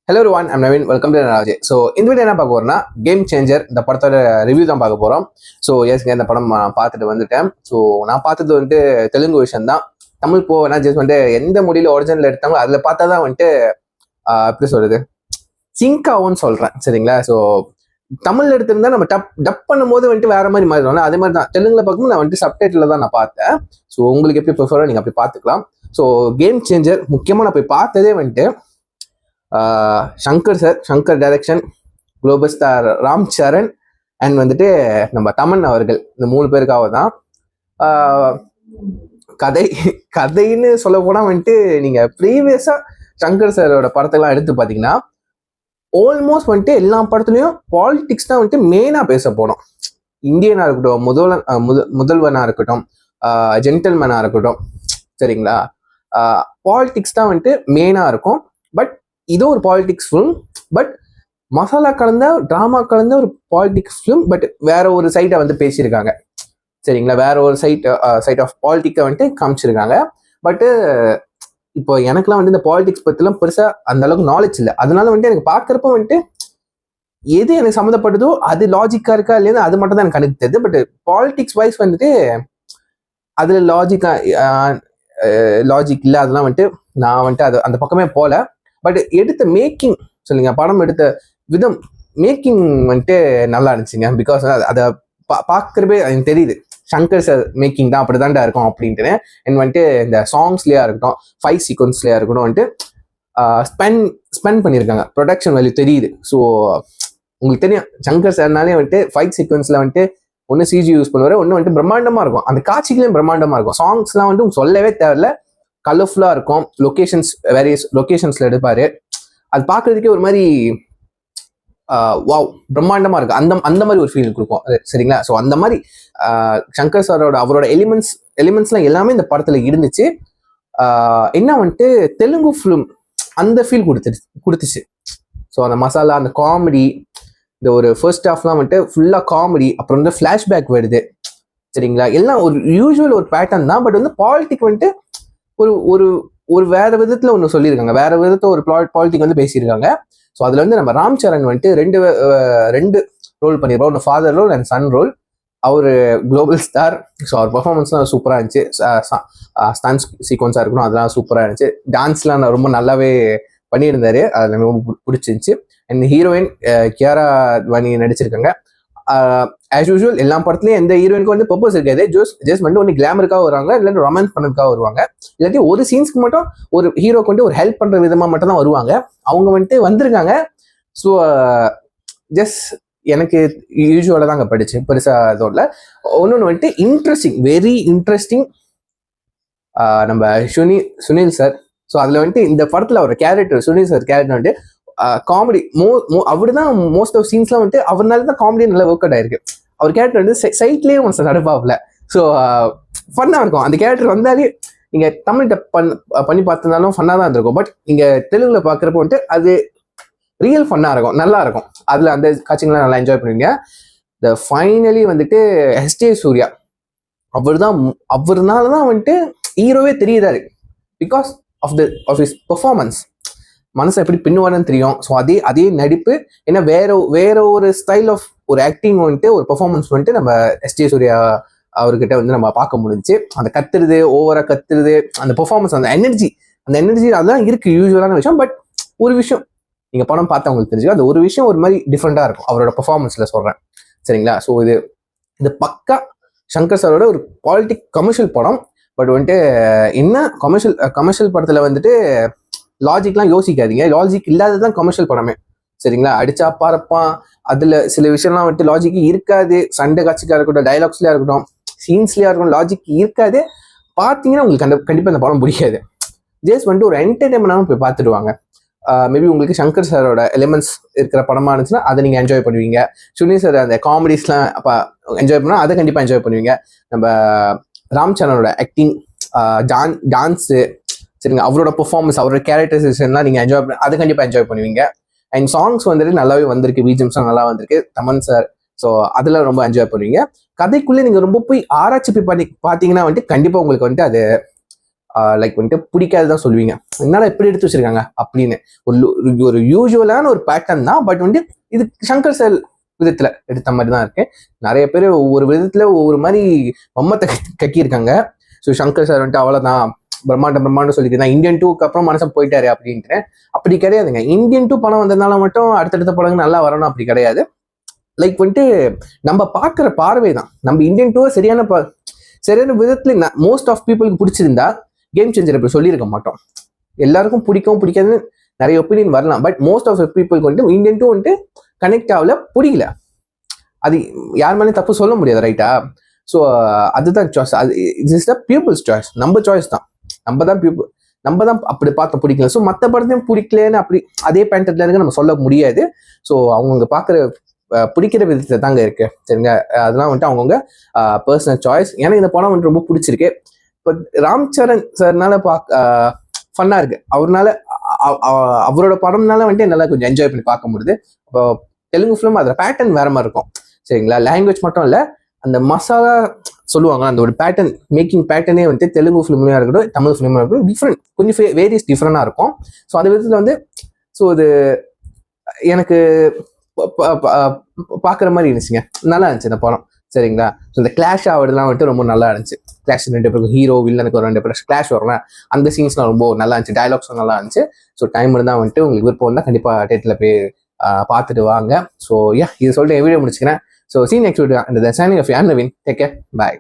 Hello one I'm Naveen, welcome to Raje. So இந்த video என்ன பார்க்க போறோம்னா, கேம் சேஞ்சர் இந்த படத்தோட ரிவ்யூ தான் பார்க்க போகிறோம். ஸோ எஸ்ங்க, இந்த படம் பார்த்துட்டு வந்துட்டேன். ஸோ நான் பார்த்தது வந்துட்டு தெலுங்கு விஷயம் தான். தமிழ் என்ன ஜஸ்ட் வந்துட்டு எந்த மொழியில ஒரிஜினல் எடுத்தாங்களோ அதில் பார்த்தா தான் வந்துட்டு எப்படி சொல்றது, சிங்க் ஆகும்னு சொல்கிறேன். சரிங்களா? ஸோ தமிழ் எடுத்திருந்தா நம்ம டப் பண்ணும்போது வந்துட்டு வேற மாதிரி மாறிடும்ல, அதே மாதிரி தான் தெலுங்குல பார்க்கும்போது நான் வந்துட்டு சப்டைட்டில் தான் நான் பார்த்தேன். ஸோ உங்களுக்கு எப்படி ப்ரிஃபரோ நீங்கள் அப்படி பார்த்துக்கலாம். ஸோ கேம் சேஞ்சர் முக்கியமாக நான் போய் பார்த்ததே வந்துட்டு Shankar direction, global star Ram Charan and வந்துட்டு நம்ம தமன் அவர்கள், இந்த 3 பேருக்காக தான். கதைன்னு சொல்ல போனா வந்துட்டு நீங்க ப்ரீவியஸா சங்கர் சாரோட படத்தெல்லாம் எடுத்து பாத்தீங்கன்னா ஆல்மோஸ்ட் வந்துட்டு எல்லா படத்துலயும் பாலிடிக்ஸ் தான் வந்துட்டு மெயினா பேச போனோம். இந்தியனா இருக்கட்டும், முதல்வனா இருக்கட்டும், ஜென்டில்மேனா இருக்கட்டும், சரிங்களா, பாலிடிக்ஸ் தான் வந்துட்டு மெயினா இருக்கும். பட் இது ஒரு பாலிடிக்ஸ் ஃபிலிம், பட் மசாலா கலந்த டிராமா கலந்த ஒரு பாலிடிக்ஸ் ஃபிலிம். பட் வேற ஒரு சைட்டை வந்து பேசியிருக்காங்க. சரிங்களா? வேற ஒரு சைட் ஆஃப் பாலிட்டிக்கை வந்துட்டு காமிச்சிருக்காங்க. பட்டு இப்போ எனக்குலாம் வந்து இந்த பாலிடிக்ஸ் பற்றிலாம் பெருசாக அந்த அளவுக்கு நாலேஜ் இல்லை. அதனால வந்துட்டு எனக்கு பார்க்குறப்ப வந்துட்டு எது எனக்கு சம்மந்தப்பட்டதோ அது லாஜிக்காக இருக்கா இல்லையா அது மட்டும் தான் எனக்கு தெரியுது. பட் பாலிடிக்ஸ் வைஸ் வந்துட்டு அதில் லாஜிக் இல்லை. அதெல்லாம் வந்துட்டு நான் வந்துட்டு அது அந்த பக்கமே போகல. பட் எடுத்த மேக்கிங் சொல்லுங்க, படம் எடுத்த விதம், மேக்கிங் வந்துட்டு நல்லா இருந்துச்சுங்க. பிகாஸ் அதை பார்க்குறப்பே எனக்கு தெரியுது சங்கர் சார் மேக்கிங் தான் அப்படிதான்டா இருக்கும் அப்படின்ட்டு. அண்ட் வந்துட்டு இந்த சாங்ஸ்லேயா இருக்கட்டும், ஃபைட் சீக்வன்ஸ்லேயா இருக்கட்டும் வந்துட்டு ஸ்பெண்ட் பண்ணியிருக்காங்க. ப்ரொடக்ஷன் வேல்யூ தெரியுது. ஸோ உங்களுக்கு தெரியும் சங்கர் சார்னாலே வந்துட்டு ஃபைட் சீக்வன்ஸில் வந்துட்டு ஒன்று சிஜி யூஸ் பண்ணுவார், ஒன்று வந்துட்டு பிரம்மாண்டமாக இருக்கும். அந்த காட்சிகளையும் பிரம்மாண்டமாக இருக்கும். சாங்ஸ்லாம் வந்துட்டு சொல்லவே தேவையில்ல, கலர்ஃபுல்லாக இருக்கும். வேரியஸ் லொக்கேஷன்ஸில் எடுப்பார். அது பார்க்குறதுக்கே ஒரு மாதிரி வாவ் பிரம்மாண்டமாக இருக்கும். அந்த மாதிரி ஒரு ஃபீல் கொடுக்கும். சரிங்களா? ஸோ அந்த மாதிரி சங்கர் சாரோட அவரோட எலிமெண்ட்ஸ்லாம் எல்லாமே இந்த படத்தில் இருந்துச்சு. என்ன வந்துட்டு தெலுங்கு ஃபிலிம் அந்த ஃபீல் கொடுத்துச்சு. ஸோ அந்த மசாலா, அந்த காமெடி, இந்த ஒரு ஃபர்ஸ்ட் ஹாஃப்லாம் வந்துட்டு ஃபுல்லாக காமெடி, அப்புறம் வந்து ஃப்ளாஷ்பேக் வருது. சரிங்களா? எல்லாம் ஒரு யூஸ்வல் ஒரு பேட்டர்ன் தான். பட் வந்து பாலிட்டிக் வந்துட்டு ஒரு ஒரு ஒரு வேற விதத்துல ஒன்று சொல்லியிருக்காங்க. வேற விதத்தை ஒரு பாலிட்டிக் வந்து பேசியிருக்காங்க. ஸோ அதுல வந்து நம்ம ராம் சரண் வந்துட்டு ரெண்டு ரோல் பண்ணிருப்போம். ஒன்று father role and son role. அவரு குளோபல் ஸ்டார். ஸோ அவர் பர்ஃபார்மன்ஸ்லாம் சூப்பராக இருந்துச்சு. ஸ்டன்ஸ் சீக்வன்ஸாக இருக்கணும், அதெல்லாம் சூப்பராக இருந்துச்சு. டான்ஸ்லாம் ரொம்ப நல்லாவே பண்ணியிருந்தாரு, அது ரொம்ப பிடிச்சிருந்துச்சு. அண்ட் ஹீரோயின் கியாரா அத்வானி நடிச்சிருக்காங்க. ஆஸ் யூஸ்வல் எல்லா படத்துலயும் எந்த ஹீரோயினுக்கு வந்து பர்பஸ் இருக்காது. ஜஸ்ட் வந்து ஒன்று கிளாமருக்காக வருவாங்க, இல்லாட்டி ரொமான்ஸ் பண்ணதுக்காக வருவாங்க, இல்லாட்டி ஒரு சீன்ஸ்க்கு மட்டும் ஒரு ஹீரோக்கு வந்து ஒரு ஹெல்ப் பண்ற விதமா மட்டும் தான் வருவாங்க. அவங்க வந்துட்டு வந்திருக்காங்க. ஸோ ஜஸ்ட் எனக்கு யூஸ்வலாக தாங்க படிச்சு, பெருசா இதோட ஒன்னொன்று வந்துட்டு இன்ட்ரெஸ்டிங், வெரி இன்ட்ரெஸ்டிங் நம்ம சுனில் சார். ஸோ அதுல வந்துட்டு இந்த படத்துல அவர் கேரக்டர், சுனில் சார் கேரக்டர் வந்துட்டு காமெடி அவருதான் மோஸ்ட் ஆஃப் சீன்ஸ்லாம் வந்துட்டு அவர்னால தான் காமெடி நல்லா ஒர்க் அவுட் ஆயிருக்கு. அவர் கேரக்டர் வந்து சைட்லேயே ஒன்று நடப்பாப்ல. ஸோ ஃபன்னாக இருக்கும். அந்த கேரக்டர் வந்தாலே நீங்கள் தமிழ்கிட்ட பண்ணி பார்த்துருந்தாலும் ஃபன்னாக தான் இருந்திருக்கும். பட் நீங்கள் தெலுங்குல பார்க்குறப்போ வந்துட்டு அது ரியல் ஃபன்னாக இருக்கும், நல்லா இருக்கும். அதில் அந்த காட்சிகள்லாம் நல்லா என்ஜாய் பண்ணுவீங்க. இந்த ஃபைனலி வந்துட்டு எஸ்டே சூர்யா அவர்னால தான் வந்துட்டு ஹீரோவே தெரியுறாரு. Because of his performance. மனசை எப்படி பின்னுவாருன்னு தெரியும். ஸோ அதே நடிப்பு. ஏன்னா வேற ஒரு ஸ்டைல் ஆஃப் ஒரு ஆக்டிங் வந்துட்டு, ஒரு பெர்ஃபார்மன்ஸ் வந்துட்டு நம்ம எஸ்டே சூர்யா அவர்கிட்ட வந்து நம்ம பார்க்க முடிஞ்சு. அந்த கத்துறது, ஓவரா கத்துறது, அந்த பெர்ஃபார்மன்ஸ், அந்த எனர்ஜி அதெல்லாம் இருக்கு யூஸ்வலான விஷயம். பட் ஒரு விஷயம் நீங்க படம் பார்த்தா உங்களுக்கு தெரிஞ்சு, அந்த ஒரு விஷயம் ஒரு மாதிரி டிஃப்ரெண்டா இருக்கும் அவரோட பெர்ஃபார்மன்ஸ்ல சொல்றேன். சரிங்களா? ஸோ இது பக்கா சங்கர் சாரோட ஒரு பாலிட்டிக் கமர்ஷியல் படம். பட் வந்துட்டு என்ன கமர்ஷியல் படத்துல வந்துட்டு லாஜிக்லாம் யோசிக்காதீங்க. லாஜிக் இல்லாததான் கமர்ஷியல் படமே. சரிங்களா? அடிச்சா பாரப்பான், அதுல சில விஷயம்லாம் வந்துட்டு லாஜிக் இருக்காது. சண்டை காட்சிக்கா இருக்கட்டும், டைலாக்ஸ்லயா இருக்கட்டும், சீன்ஸ்லயா இருக்கட்டும், லாஜிக் இருக்காது. பார்த்தீங்கன்னா உங்களுக்கு கண்டிப்பா இந்த படம் பிடிக்காது. ஜஸ்ட் வந்துட்டு ஒரு என்டர்டைன்மெண்டாகவும் போய் பார்த்துடுவாங்க. மேபி உங்களுக்கு சங்கர் சாரோட எலிமெண்ட்ஸ் இருக்கிற படமா இருந்துச்சுன்னா அதை நீங்க என்ஜாய் பண்ணுவீங்க. சுனில் சார் அந்த காமெடிஸ்லாம் அப்போ என்ஜாய் பண்ணா அதை கண்டிப்பா என்ஜாய் பண்ணுவீங்க. நம்ம ராம் சரணோட ஆக்டிங், டான்ஸு, சரிங்க, அவரோட பெர்ஃபார்மன்ஸ், அவரோட கேரக்டரைசேஷன்லாம் நீங்க என்ஜாய் அதை கண்டிப்பா என்ஜாய் பண்ணுவீங்க. அண்ட் சாங்ஸ் வந்துட்டு நல்லாவே வந்திருக்கு, பிஜிஎம்ஸ்லாம் நல்லா வந்திருக்கு, தமன் சார். ஸோ அதெல்லாம் ரொம்ப என்ஜாய் பண்ணுவீங்க. கதைக்குள்ளே நீங்க ரொம்ப போய் ஆராய்ச்சி போய் பார்த்தீங்கன்னா வந்துட்டு கண்டிப்பா உங்களுக்கு வந்துட்டு அது லைக் வந்துட்டு பிடிக்காதுதான் சொல்லுவீங்க, என்னால எப்படி எடுத்து வச்சிருக்காங்க அப்படின்னு. ஒரு யூஸ்வலான ஒரு பேட்டர்ன் தான், பட் வந்து இது சங்கர் சார் விதத்துல எடுத்த மாதிரி தான் இருக்கு. நிறைய பேர் ஒவ்வொரு விதத்துல ஒவ்வொரு மாதிரி பொம்மத்தை கக்கியிருக்காங்க. ஸோ சங்கர் சார் வந்துட்டு அவ்வளோதான் பிரம்மாண்டம் சொல்லிட்டு இந்தியன் 2க்கு அப்புறம் மனசை போயிட்டாரு அப்படின்ட்டு. அப்படி கிடையாதுங்க. இந்தியன் 2 படம் வந்ததுனால மட்டும் அடுத்தடுத்த படங்கள் நல்லா வரணும் அப்படி கிடையாது. லைக் வந்துட்டு நம்ம பார்க்குற பார்வை தான். நம்ம இந்தியன் 2 சரியான விதத்துல மோஸ்ட் ஆஃப் பீப்புளுக்கு பிடிச்சிருந்தா கேம் சேஞ்சர் இப்படி சொல்லியிருக்க மாட்டோம். எல்லாருக்கும் பிடிக்காதுன்னு நிறைய ஒப்பீனியன் வரலாம், பட் மோஸ்ட் ஆஃப் பீப்புளுக்கு வந்துட்டு இந்தியன் 2 வந்துட்டு கனெக்ட் ஆகல, பிடிக்கல. அது யார் மேலேயும் தப்பு சொல்ல முடியாது, ரைட்டா? ஸோ அதுதான் சாய்ஸ். அது இஸ் த பீப்புள்ஸ் சாய்ஸ், நம்ம சாய்ஸ் தான். நம்ம தான் அப்படி பார்த்து பிடிக்கல. ஸோ மற்ற படத்தையும் பிடிக்கலன்னு அப்படி அதே பேண்டர்ல இருக்கு நம்ம சொல்ல முடியாது. ஸோ அவங்கவுங்க பார்க்குற பிடிக்கிற விதத்துல தாங்க இருக்கு, சரிங்க? அதெல்லாம் வந்துட்டு அவங்கவுங்க பர்சனல் சாய்ஸ். எனக்கு இந்த படம் வந்துட்டு ரொம்ப பிடிச்சிருக்கு. இப்போ ராம் சரண் சார்னால ஃபன்னா இருக்கு. அவரோட படம்னால வந்துட்டு என்னால் கொஞ்சம் என்ஜாய் பண்ணி பார்க்க முடியுது. இப்போ தெலுங்கு ஃபிலிம் அதில் பேட்டர்ன் வேற மாதிரி இருக்கும், சரிங்களா? லாங்குவேஜ் மட்டும் இல்லை, அந்த மசாலா சொல்லுவாங்க, அந்த ஒரு பேட்டர்ன் மேக்கிங் பேட்டர்னே வந்துட்டு தெலுங்கு ஃபிலிம்லையும் இருக்கட்டும் தமிழ் ஃபிலிமாக இருக்கட்டும் டிஃப்ரெண்ட், கொஞ்சம் வேரியஸ் டிஃப்ரெண்டாக இருக்கும். ஸோ அந்த விதத்தில் வந்து ஸோ இது எனக்கு பார்க்குற மாதிரி இருந்துச்சுங்க, நல்லா இருந்துச்சு இந்த படம், சரிங்களா? ஸோ இந்த கிளாஷ் ஆகுறதுலாம் வந்துட்டு ரொம்ப நல்லா இருந்துச்சு. கிளாஷ் 2 பேருக்கு, ஹீரோ வில்லனுக்கு ஒரு 2 பேர் கிளாஷ் வரலாம், அந்த சீன்ஸ்லாம் ரொம்ப நல்லா இருந்துச்சு. டைலாக்ஸும் நல்லா இருந்துச்சு. ஸோ டைம் இருந்தால் வந்துட்டு உங்களுக்கு விருப்பம் இருந்தால் கண்டிப்பாக தேட்டரில் போய் பார்த்துட்டு வாங்க. ஸோ இது சொல்லிட்டு என் வீடியோ முடிச்சுக்கிறேன். So see you next video. And the signing of Naveen. Take care. Bye.